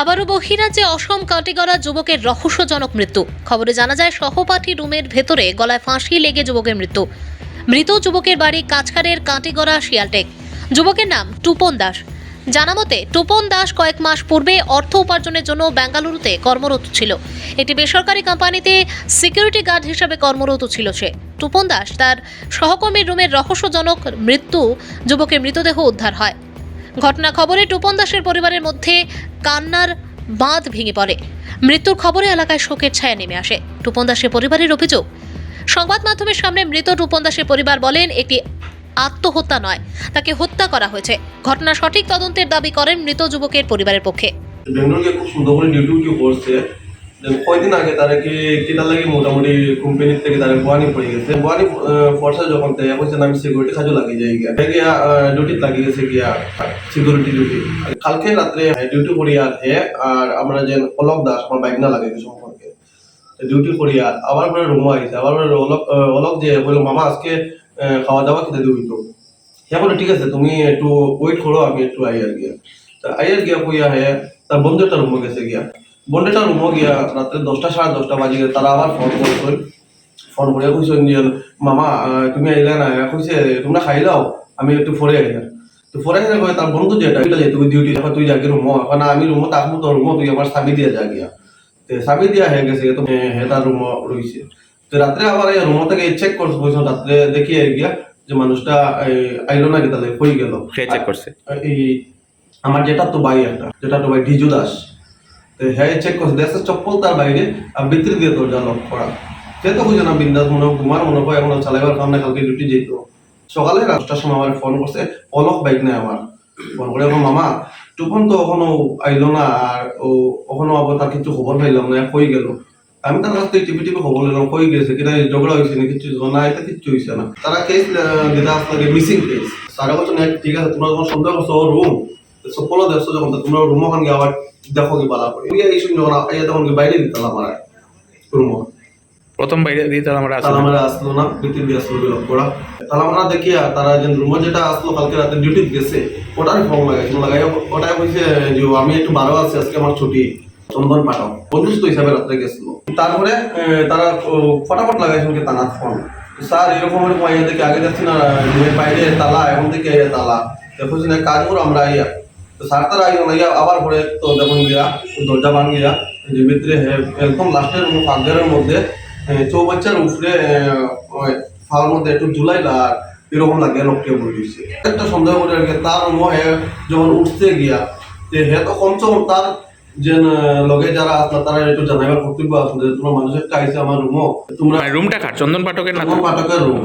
আবারও বহিরাজ্যে অসম কাটিগড়া যুবকের রহস্যজনক মৃত্যু। খবরে জানা যায় সহপাঠী রুমের ভেতরে গলায় ফাঁসি লেগে যুবকের মৃত্যু। মৃত যুবকের বাড়ি কাছখাড়ের কাটিগড়া শিয়ালটেক। যুবকের নাম টুপন দাস। জানা মতে টুপন দাস কয়েক মাস পূর্বে অর্থ উপার্জনের জন্য বেঙ্গালুরুতে কর্মরত ছিল। একটি বেসরকারি কোম্পানিতে সিকিউরিটি গার্ড হিসেবে কর্মরত ছিল সে। টুপন দাস তার সহকর্মীর রুমের রহস্যজনক মৃত্যু যুবকের মৃতদেহ উদ্ধার হয়। ঘটনা খবরে টুপন দাসের পরিবারের মধ্যে কান্নার বাঁধ ভেঙে পড়ে। মৃত্যুর খবরে এলাকায় শোকের ছায়া নেমে আসে। টুপন দাসের পরিবারের অভিযোগ, সংবাদ মাধ্যমের সামনে মৃত টুপন দাসের পরিবার বলেন একটি আত্মহত্যা নয়, তাকে হত্যা করা হয়েছে। ঘটনা সঠিক তদন্তের দাবি করেন মৃত যুবকের পরিবারের পক্ষে। বেঙ্গলকে খুব সুন্দর করে ডিউটি করছে। কয়দিন আগে তারা কিতার লাগে মোটামুটি কোম্পানির থেকে তারা বোয়ানি পড়ে গেছে। বোয়ানি ফোর্সে যখন তাই বলছে আমি সিকিউরিটি কাজও লাগিয়ে যাই গিয়া ডিউটি লাগিয়ে গেছে গিয়া সিকিউরিটি ডিউটি। কালকে রাত্রে ডিউটি করিয়া আর আমরা যে অলক দাস আমার বাইক না লাগে সম্পর্কে ডিউটি করিয়া আবার পরে রুমে আইছে। আবার অলক যে বললো মামা আজকে খাওয়া দাওয়া খেতে দিবি তো। হ্যাঁ বলে ঠিক আছে তুমি একটু ওয়েট করো, আমি একটু আইয়ার গিয়া। তা আইয়ার গিয়া কইয়া তার বন্ধুটা রুমে গেছে গিয়া। বন্ধুটা রুমে গিয়া রাত্রে 10টা সাড়ে 10টা বাজে তারা আবার ফোন করে কইছেন যে মামা তুমি আইলে না, কইছে তোমরা খাইলাও আমি একটু ফরে আইলাম। তো ফরে আইলে কয় তার বন্ধু যেটা তুমি ডিউটি যখন তুই যাকে রুমো এখন আমি রুমো থাকবো তোর রুমো তুই আমার চাবি দিয়ে যা গিয়া। তো চাবি দিয়া হয়ে গেছে তো তার রুমো রইছে। তো রাত্রে আবার এই রুমো থেকে চেক করছে কইছেন রাত্রে দেখি গিয়া যে মানুষটা আইলো না গেতালে কই গেল। চেক করছে এই আমার যেটা তো ভাই ঢিজু দাস। হ্যাঁ চেক করছে দেখছে চপ্পল তার বাইরে আর ভিতরে দিয়ে দরজা লক করা। সে তো বুঝে না বিন্দাস মনে ঘুমার মনে হয় এখন চালাইবার কারণে কালকে ডিউটি যেত। সকালে 10টার সময় আমার ফোন করছে, অলক বাইক নাই আমার। ফোন করে এখন মামা টুপন তো এখনো আইলো না আর ওখানে আবার তার কিছু খবর পাইলাম না, কই গেল। আমি তার কাছ থেকে টিভি খবর নিলাম কই গেছে কিনা ঝগড়া হয়েছে না কিছু না, এটা কিচ্ছু হয়েছে না। তারা কেস দিতে আসলে মিসিং কেস। সারা বছর ঠিক আছে তোমরা যখন সন্দেহ করছো রুম সকল দেখছো যখন তোমরা রুম ওখান গিয়ে আবার দেখো কি বালা করে এই শুনে যখন আইয়া তখন বাইরে দিতাম আমার রুম প্রথম বাইরে দিয়ে আমরা আসলো না ভিতর দিয়ে আসলো লক করা। তাহলে আমরা দেখি তারা যে রুম যেটা আসলো কালকে রাতে ডিউটি গেছে ওটার ফর্ম লাগাই ওটাই কইছে যে আমি একটু 12 আছে আজকে আমার ছুটি, চন্দন পাঠাও বন্ধুত্ব হিসাবে রাত্রে গেছিল। তারপরে তারা ফটাফট লাগাইছেন কি তানার ফোন, স্যার এরকম মাইয়া দেখে আগে যাচ্ছি না রুমের বাইরে তালা এখন থেকে তালা দেখছি না কাজ করো আমরা আইয়া। তো স্যার তারা আইয়া আবার পরে তো দেখুন গিয়া দরজা ভাঙ গিয়া যে ভিতরে একদম লাস্টের ফাঁকের মধ্যে চৌবাচ্চার উপরে ফাওয়ার মধ্যে একটু ঝুলাইলা আর এরকম লাগে লোককে বলিছে। একটা সন্দেহ করে আর কি তার মহে যখন উঠতে গিয়া যে হে তো কমসে কম তার যে লগে যারা আসলো তারা একটু জানাইবার কর্তব্য আসলে তোমার মানুষের চাইছে আমার রুমও তোমরা রুমটা কার চন্দন পাঠকের না পাঠকের রুম।